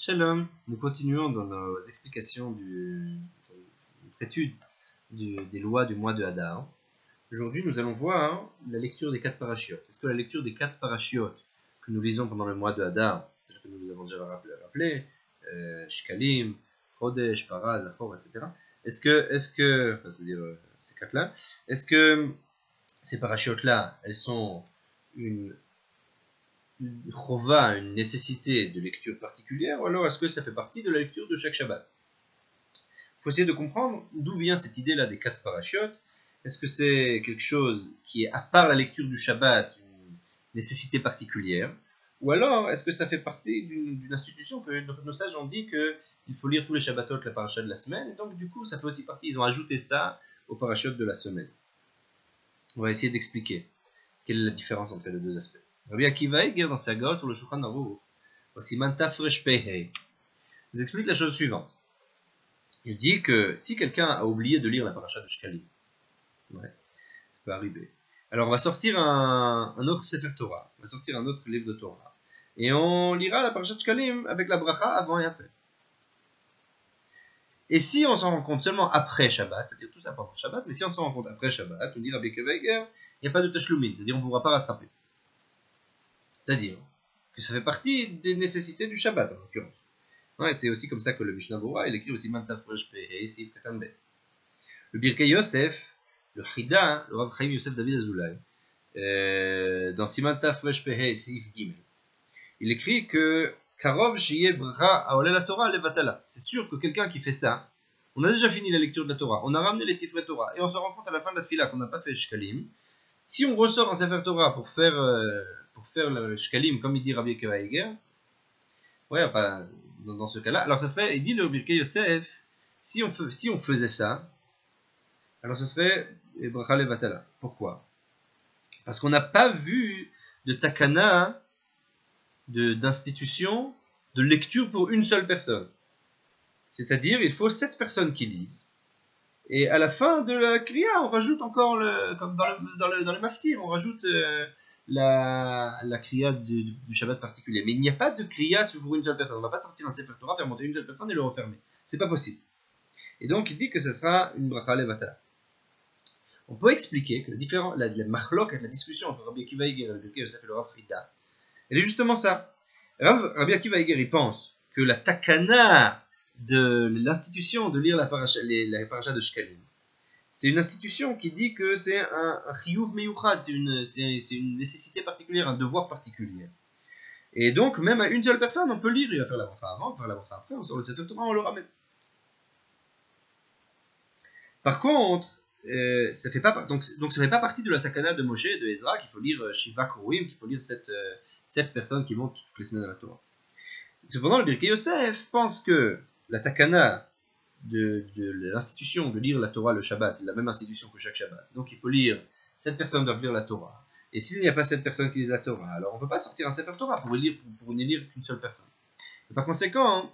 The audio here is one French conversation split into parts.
Shalom, nous continuons dans nos explications dans notre étude des lois du mois de Hadar. Aujourd'hui, nous allons voir la lecture des 4 parachiotes. Est-ce que la lecture des 4 parachiotes que nous lisons pendant le mois de Hadar, tel que nous vous avons déjà rappelé, Shkalim, Chodesh, Parah, Zachor, etc. Est-ce que c'est-à-dire ces 4-là, est-ce que ces parachiotes-là, elles sont une chova, une nécessité de lecture particulière, ou alors est-ce que ça fait partie de la lecture de chaque Shabbat? Il faut essayer de comprendre d'où vient cette idée-là des 4 parachiotes. Est-ce que c'est quelque chose qui est à part la lecture du Shabbat, une nécessité particulière, ou alors est-ce que ça fait partie d'une institution que nos sages ont dit qu'il faut lire tous les Shabbatot la paracha de la semaine, et donc du coup ça fait aussi partie, ils ont ajouté ça aux parachiotes de la semaine. On va essayer d'expliquer quelle est la différence entre les deux aspects. Rabbi Akiva Eiger dans sa Gaot sur le Shulchan Aruch, voici Mantaf Resh Pehei, nous explique la chose suivante. Il dit que si quelqu'un a oublié de lire la paracha de Shkalim, ça peut arriver. Alors on va sortir un autre Sefer Torah, on va sortir un autre livre de Torah, et on lira la paracha de Shkalim avec la bracha avant et après. Et si on s'en rend compte seulement après Shabbat, c'est-à-dire tout ça pendant Shabbat, mais si on s'en rend compte après Shabbat, on dit Rabbi Akiva Eiger, il n'y a pas de tashlumin, c'est-à-dire on ne pourra pas rattraper. C'est-à-dire que ça fait partie des nécessités du Shabbat, en l'occurrence. Ouais, c'est aussi comme ça que le Mishnah Bora, il écrit aussi Mantaf Resh Pehei, Sif Katan Bet. Le Birkei Yosef, le Chida, le Rav Chaim Yosef David Azoulay, dans Simantaf Resh Pehei, Sif Gimel, il écrit que Karov Shiye Bra Aole la Torah Levatala. C'est sûr que quelqu'un qui fait ça, on a déjà fini la lecture de la Torah, on a ramené les Sifrei Torah, et on se rend compte à la fin de la Tfila qu'on n'a pas fait Shkalim. Si on ressort un Sefer Torah pour faire le Shkalim, comme il dit Rabbi Akiva Eiger, ouais, enfin, dans ce cas-là, alors ça serait, il dit le Birkei Yosef, si on faisait ça, alors ce serait Bracha Levatala. Pourquoi? Parce qu'on n'a pas vu de takana, d'institution, de lecture pour une seule personne. C'est-à-dire, il faut 7 personnes qui lisent. Et à la fin de la kriya, on rajoute encore, comme dans le maftir, on rajoute la kriya du Shabbat particulier. Mais il n'y a pas de kriya pour une seule personne. On ne va pas sortir un Sefer Torah, faire monter une seule personne et le refermer. C'est pas possible. Et donc il dit que ce sera une bracha levatala. On peut expliquer que la machlok, la discussion entre Rabbi Akiva Eiger et le Birkei Yosef et le Rav Chida, elle est justement ça. Rabbi Akiva Eiger, il pense que la takana de l'institution de lire la paracha de Shkalim, c'est une institution qui dit que c'est un chiyuv meyuchad, c'est une nécessité particulière, un devoir particulier. Et donc, même à une seule personne, on peut lire, il va faire la bracha avant, on va faire la bracha après, on sort le Sefer Torah, on le ramène. Par contre, ça fait pas, donc ça fait pas partie de la takana de Moshe et de Ezra qu'il faut lire Shiva Koruim, qu'il faut lire 7 personnes qui montent toutes les semaines à la Torah. Cependant, le Birkei Yosef pense que la takana de l'institution de lire la Torah le Shabbat, c'est la même institution que chaque Shabbat. Donc il faut lire, 7 personnes doivent lire la Torah. Et s'il n'y a pas 7 personnes qui lisent la Torah, alors on ne peut pas sortir un Sefer Torah pour ne lire qu'une seule personne. Et par conséquent,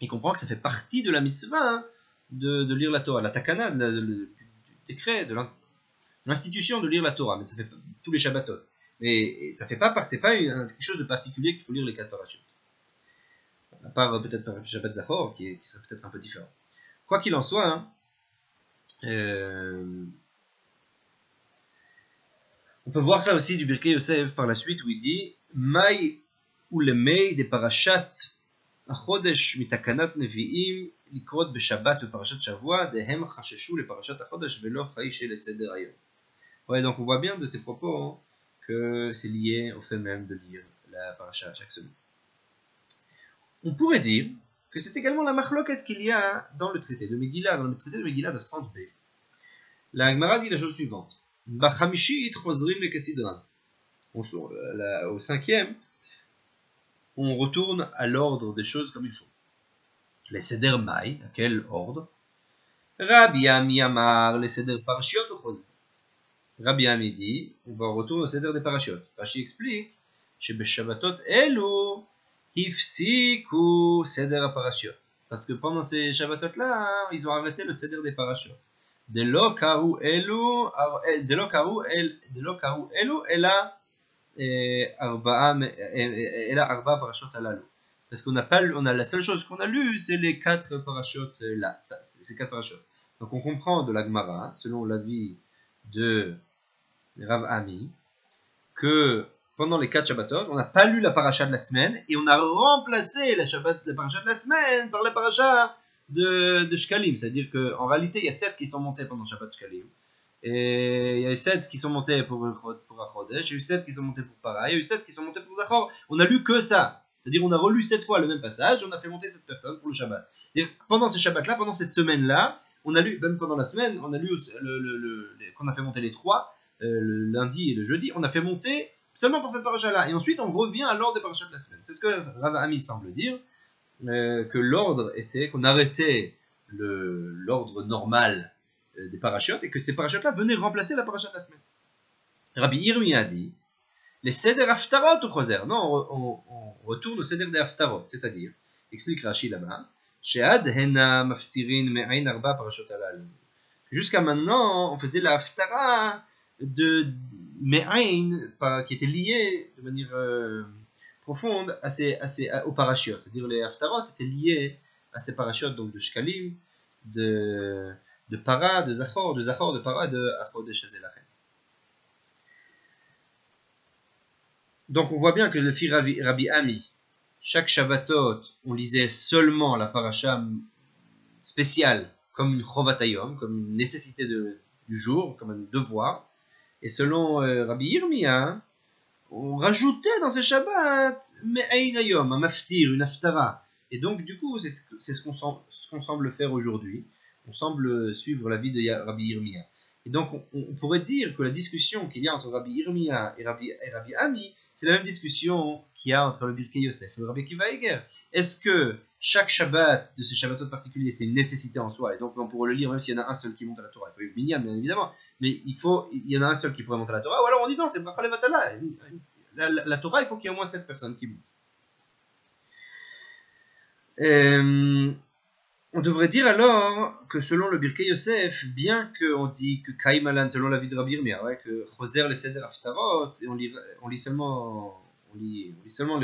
il comprend que ça fait partie de la mitzvah de lire la Torah, la takana, du décret, de l'institution de lire la Torah, mais ça fait tous les Shabbatot. Mais ça fait pas, c'est pas quelque chose de particulier qu'il faut lire les 4 parachutes. À part peut-être par le Shabbat Zachor, qui serait peut-être un peu différent. Quoi qu'il en soit, on peut voir ça aussi du Birkei Yosef par la suite, où il dit Mai ou le Mei des parashat Achodesh mitakanat nevi'im likrot beshabbat le parashat shavua dehem chasheshu le parashat Achodesh velo chayish le seder hayom. Ouais, donc on voit bien de ces propos que c'est lié au fait même de lire la parasha chaque semaine. On pourrait dire que c'est également la machloket qu'il y a dans le traité de Megillah, dans le traité de Megillah de 30b. La Gemara dit la chose suivante. Bachamishit chozrim lekesidran. Au 5e, on retourne à l'ordre des choses comme il faut. Les seder mai, à quel ordre? Rabbi Ami amar les seder parashiot ou chozrim. Rabbi Ami dit, on va retourner au seder des parashiot. Rashi explique, chez Beshabbatot elu Hifsiku Seder parashiot. Parce que pendant ces Shabbatot-là, ils ont arrêté le Seder des parashiot. De lo karu elu ela arba parashot alalu. parce qu'on n'a pas, on a la seule chose qu'on a lu, c'est les 4 parachutes là, ces 4 parachutes. Donc on comprend de la Gemara, selon l'avis de Rav Ami, que pendant les 4 Shabbatot, on n'a pas lu la paracha de la semaine et on a remplacé la paracha de la semaine par la paracha de Shkalim. C'est-à-dire qu'en réalité, il y a 7 qui sont montés pendant Shabbat Shkalim. Et il y a eu 7 qui sont montés pour Achodesh, il y a eu 7 qui sont montés pour Para, il y a eu 7 qui sont montés pour Zachor. On a lu que ça. C'est-à-dire on a relu 7 fois le même passage, on a fait monter cette personne pour le Shabbat. C'est-à-dire pendant ce Shabbat-là, pendant cette semaine-là, on a lu, même pendant la semaine, on a lu qu'on a fait monter les 3, le lundi et le jeudi, on a fait monter seulement pour cette paracha-là. Et ensuite, on revient à l'ordre des parachas de la semaine. C'est ce que Rav Ami semble dire, que l'ordre était, qu'on arrêtait l'ordre normal des parachutes et que ces parachutes-là venaient remplacer la paracha de la semaine. Rabbi Yirmiyah a dit, les seder haftarot ou choser. Non, on retourne au seder des haftarot, c'est-à-dire, explique Rashi là-bas, she'ad hena maftirin me'ain arba parashot alal. Jusqu'à maintenant, on faisait la haftara de me'ain, qui était liée de manière profonde aux parachutes. C'est-à-dire les haftarot étaient liés à ces parachutes, donc de shkalim, de Para, de Zachor, de Para, de Achodesh Zelachem. Donc on voit bien que le fils Rabbi Ami, chaque Shabbatot, on lisait seulement la paracha spéciale comme une chovatayom, comme une nécessité du jour, comme un devoir. Et selon Rabbi Yirmiyah, on rajoutait dans ces Shabbats me'ainayom, un maftir, une haftara. Et donc du coup, c'est ce qu'on semble faire aujourd'hui. On semble suivre l'avis de Rabbi Yirmiyah. Et donc, on pourrait dire que la discussion qu'il y a entre Rabbi Yirmiyah et Rabbi Ami, c'est la même discussion qu'il y a entre le Birkei Yosef et le Rabbi Akiva Eiger. Est-ce que chaque Shabbat de ces Shabbatot particuliers, c'est une nécessité en soi, et donc on pourrait le lire même s'il y en a un seul qui monte à la Torah. Il faut le Binyan, bien évidemment, mais il y en a un seul qui pourrait monter à la Torah, ou alors on dit non, c'est Bracha Levatala. La Torah, il faut qu'il y ait au moins 7 personnes qui montent. On devrait dire alors que selon le Birkei Yosef, bien qu'on dit que Kaimalan, selon l'avis de Rabbi Yirmiyah, que Choser le Seder Haftarot, et on lit seulement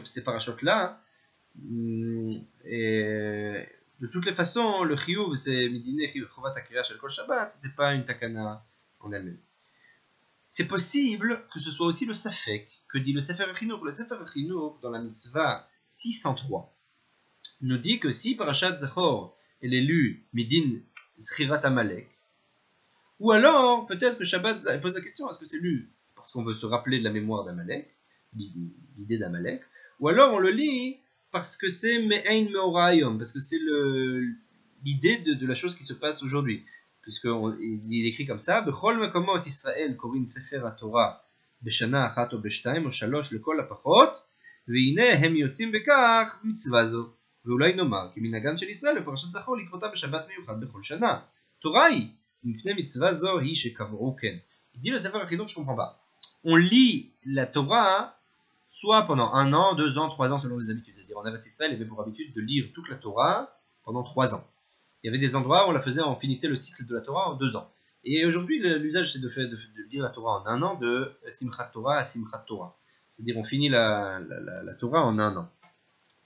ces parachutes là, et de toutes les façons, le Chiyuv, c'est Midine Chiyuv Chovat Akira Shel Kol Shabbat, c'est pas une takana en elle-même. C'est possible que ce soit aussi le Safek, que dit le Sefer Chinour. Le Sefer Chinour, dans la mitzvah 603, nous dit que si Parashat Zachor elle est lue Midin Zchirat Amalek, ou alors peut-être que Shabbat elle pose la question, est-ce que c'est lu parce qu'on veut se rappeler de la mémoire d'Amalek, l'idée d'Amalek, ou alors on le lit parce que c'est Me'ain Me'orayom, parce que c'est l'idée de la chose qui se passe aujourd'hui, puisqu'il écrit comme ça, Bechol Mekomot Israël Korin Sefer HaTorah Beshana Achat o Beshtaim o Shalosh Lekol HaPachot והנה הם יוצאים בכך מצווה זו. ואולי נאמר, כי מנהגן של ישראל בפרשת זכור לקרותה בשבת מיוחד בכל שנה. תורה היא, מפני מצווה זו היא שקבעו כן. Il dit le Sefer HaChinuch, je comprends pas. On lit la Torah soit pendant 1 an, 2 ans, 3 ans selon les habitudes. C'est-à-dire en Eretz Israël, il y avait pour habitude de lire toute la Torah pendant 3 ans. Il y avait des endroits où on la faisait, on finissait le cycle de la Torah en 2 ans. Et aujourd'hui, l'usage c'est de lire la Torah en 1 an, de Simchat Torah à Simchat Torah. C'est-à-dire on finit la Torah en 1 an.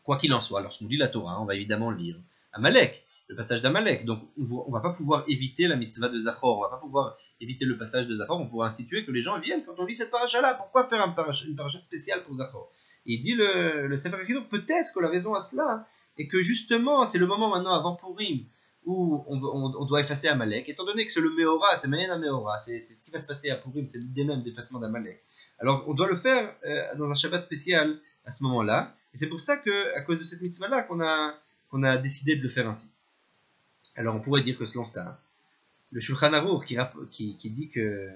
Quoi qu'il en soit, lorsqu'on lit la Torah, on va évidemment lire Amalek, le passage d'Amalek. Donc on ne va pas pouvoir éviter la mitzvah de Zachor, on ne va pas pouvoir éviter le passage de Zachor, on pourra instituer que les gens viennent quand on lit cette paracha-là. Pourquoi faire une paracha spéciale pour Zachor? Et il dit le Sefer HaChinuch, peut-être que la raison à cela est que justement, c'est le moment maintenant avant Purim où on doit effacer Amalek, étant donné que c'est le Meora, c'est Mayen Meora, c'est ce qui va se passer à Purim, c'est l'idée même d'effacement d'Amalek. Alors on doit le faire dans un Shabbat spécial à ce moment-là, et c'est pour ça qu'à cause de cette mitzvah-là qu'on a décidé de le faire ainsi. Alors on pourrait dire que selon ça, le Shulchan Aruch qui dit que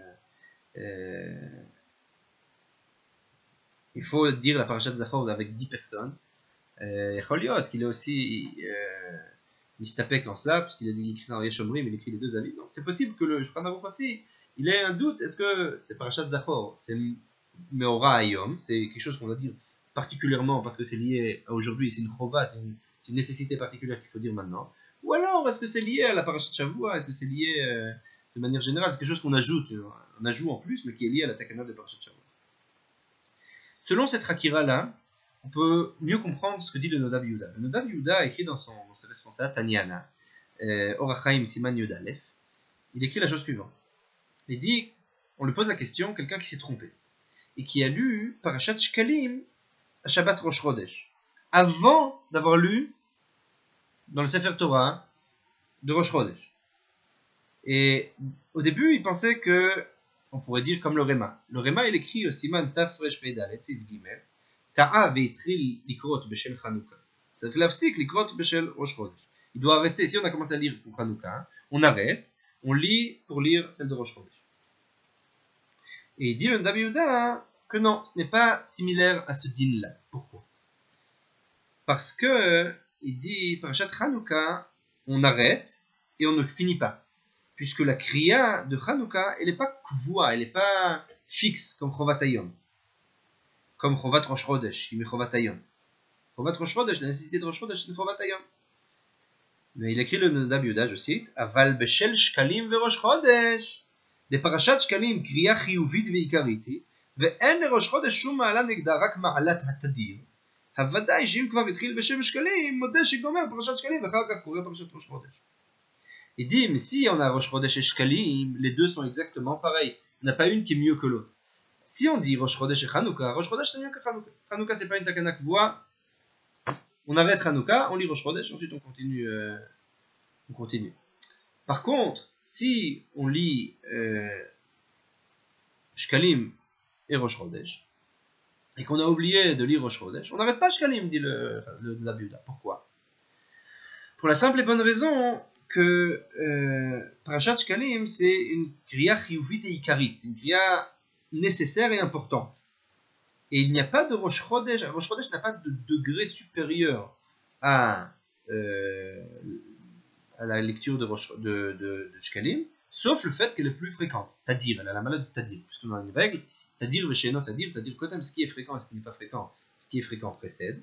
il faut dire la parashat Zachor avec 10 personnes, Choliot qu'il est aussi mistapek en cela, puisqu'il a dit qu'il écrit dans Yeshomrim, il écrit les 2 avis. Donc c'est possible que le Shulchan Aruch aussi, il ait un doute, est-ce que c'est parashat Zachor, c'est Meora Ayom, c'est quelque chose qu'on va dire particulièrement parce que c'est lié à aujourd'hui, c'est une chova, c'est une nécessité particulière qu'il faut dire maintenant, ou alors est-ce que c'est lié à la parashat Shavua, est-ce que c'est lié de manière générale, c'est quelque chose qu'on ajoute, un ajout en plus, mais qui est lié à la takana de parashat Shavua. Selon cette Hakira là, on peut mieux comprendre ce que dit le Nodab Yehuda. Le Nodab Yehuda a écrit dans ses responsables Tanyana, Orach Chaim Siman Yud Aleph, il écrit la chose suivante. Il dit, on lui pose la question, quelqu'un qui s'est trompé, et qui a lu Parashat Shkalim à Shabbat Rosh Chodesh, avant d'avoir lu dans le Sefer Torah de Rosh Chodesh. Et au début, il pensait que, on pourrait dire comme le Réma. Le Réma, il écrit au Siman Tafresh Peidal, Etziv Gimel, Ta'a veitril likrot beshel Chanukah. C'est-à-dire l'afsik likrot beshel Rosh Chodesh. Il doit arrêter. Si on a commencé à lire pour Chanukah, on arrête, on lit pour lire celle de Rosh Chodesh. Et il dit le Nodab Yehuda que non, ce n'est pas similaire à ce din-là. Pourquoi? Parce que, il dit, Parashat Chanukah, on arrête et on ne finit pas. Puisque la kriya de Chanukah, elle n'est pas kvoua, elle n'est pas fixe comme Chovat Hayom. Comme Chovat Rosh Chodesh, il met Chovat Hayom. Chovat Rosh Chodesh, la nécessité de Rosh Chodesh, c'est Chovat Hayom. Mais il écrit le Nodab Yehuda, je cite, Aval beshel shkalim ve Rosh Chodesh. Des parashat shkalim, kriya chiyuvit ve'ikariti, ve'en le Rosh Chodesh shum ma'ala negda rak ma'alat hatadir. הוודאי שאם כבר התחיל בשם שקלים, מודה שגומר פרשת שקלים ואחר כך קורא פרשת ראש חודש. Il dit, mais si on a Rosh Chodesh et Shkalim, les deux sont exactement pareils. Il n'y en a pas une qui est mieux que l'autre. Si on dit Rosh Chodesh et Chanukah, Rosh Chodesh c'est mieux que Chanukah. Chanukah c'est pas une takana kvoa. On arrête Chanukah, on lit Rosh Chodesh, ensuite on continue. Par contre, si on lit Shkalim et Rosh Chodesh, et qu'on a oublié de lire Rosh Chodesh, on n'arrête pas Shkalim, dit le Nodab Yehuda. Pourquoi? Pour la simple et bonne raison que Parashat Shkalim, c'est une kriya chiyuvit et ikarit, c'est une kriya nécessaire et importante. Et il n'y a pas de Rosh Chodesh, Rosh Chodesh n'a pas de degré supérieur à la lecture de Shkalim, sauf le fait qu'elle est plus fréquente. Tadir, elle a la maladie de Tadir, puisqu'on a une règle, Tadir v'she'eno Tadir, Tadir kotem, ce qui est fréquent et ce qui n'est pas fréquent, ce qui est fréquent précède.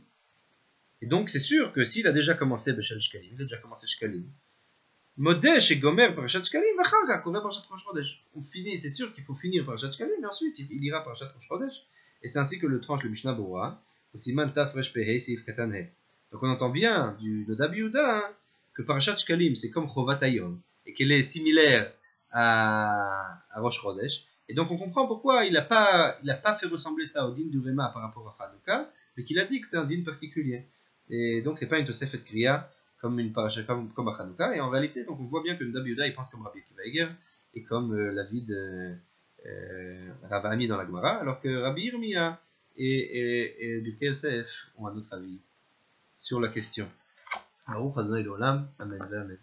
Et donc c'est sûr que s'il a déjà commencé Beshel Shkalim, il a déjà commencé Shkalim, Modesh et Gomer Parashat Shkalim, v'acharga kover Parashat Rosh Chodesh. On finit, c'est sûr qu'il faut finir Parashat Shkalim, mais ensuite il ira Parashat Rosh Chodesh. Et c'est ainsi que le tranche le Mishnah Bora, au Siman Tafresh Pehei Seif Katan He. Donc on entend bien du Nodab Yehuda que Parashat Shkalim c'est comme Chovat Hayom et qu'elle est similaire à Rosh Chodesh. Et donc on comprend pourquoi il n'a pas fait ressembler ça au din du Réma par rapport à Chanukah, mais qu'il a dit que c'est un din particulier. Et donc c'est pas une Tosefet Kriya comme une paracha comme à Chanukah. Et en réalité, donc on voit bien que le Nodab Yehuda il pense comme Rabbi Akiva Eiger et comme l'avis de Rav Ami dans la Gemara, alors que Rabbi Yirmiya et Birkei Yosef ont un autre avis sur la question. Baruch Adonai L'Olam, Amen.